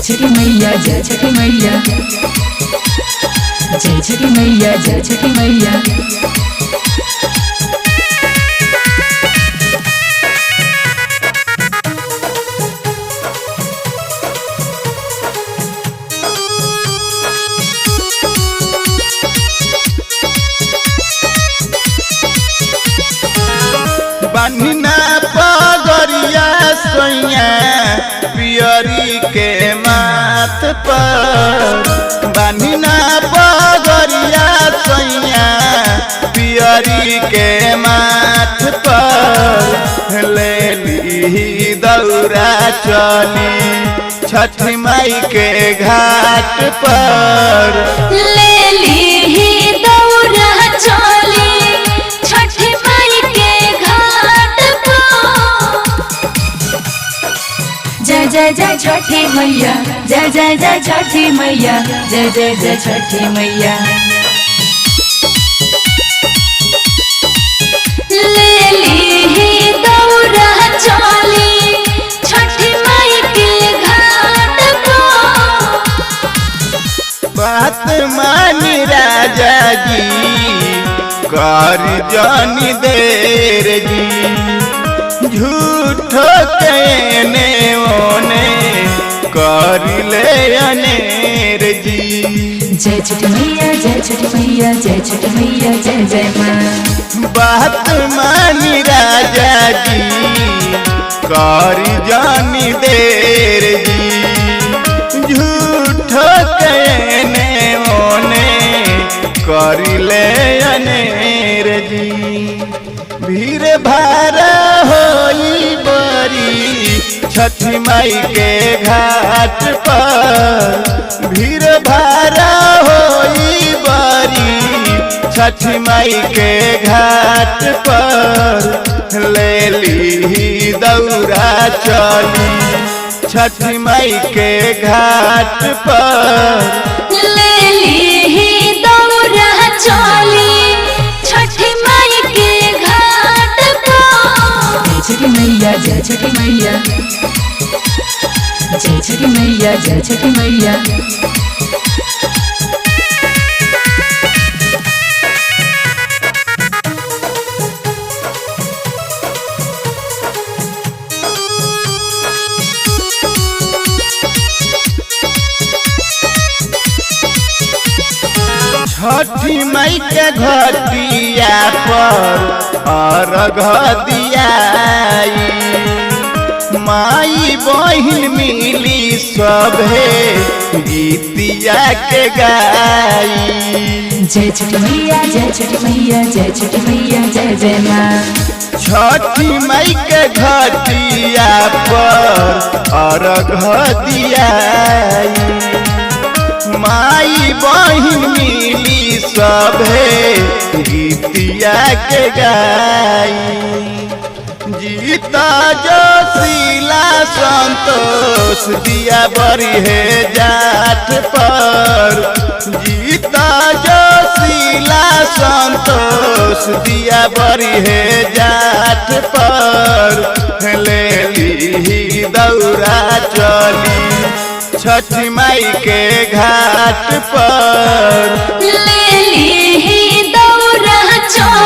छठी मैया जय छठी मैया, जय छठी मैया, जय छठी मैया। बन्हिना पगरिया सोइया पियरी के माथ पर, बन्हिना पगरिया सोइया पियरी के माथ पर, ले ली दौरा चली छठी माई के घाट पर, ले ली दौरा चली छठी माई के घाट पर। जय जय जय छठी मैया, जय जय जय छठी मैया, जय जय जय छठी मैया। ले ली दौरा चली छठी माई के घाट पर। बात मानी राजा जी कर जानी देर जी, झूठो कहने ओने कर ले अनेर जी। जय छठी मैया, जय छठी मैया, जय छठी मैया, जय जय माँ। बात मानी राजा जी कर जानी देर जी, झूठो कहने ओने कर ले अनेर जी। भीड़ भाड़ा होई बड़ी छठी माई के घाट पर, भीड़ भाड़ा होई बड़ी छठी माई के घाट पर, ले ली दौरा चली छठी माई के घाट पर, ले ली दौरा चली छठी माई के घाट पर। जय छठी मैया, जय छठी मैया, जय छठी मैया, जय छठी मैया। छठी माई के घटिया पर अर्घ दियाई, माई बहिन मिली सभे गीतिया के गाई। जय छठी मैया, जय छठी मैया, जय छठी मैया, जय जय माँ। छठी माई के घटिया पर अर्घ दियाई, माई बहिन मिली सभे गीतिया के गाई। जीता जो शीला संतोष दिया बरी है जाट पर, जीता जो शीला संतोष दिया बरी है जाट पर, ले ली दौरा चली छठी माई के घाट पर, ले ली दौरा चली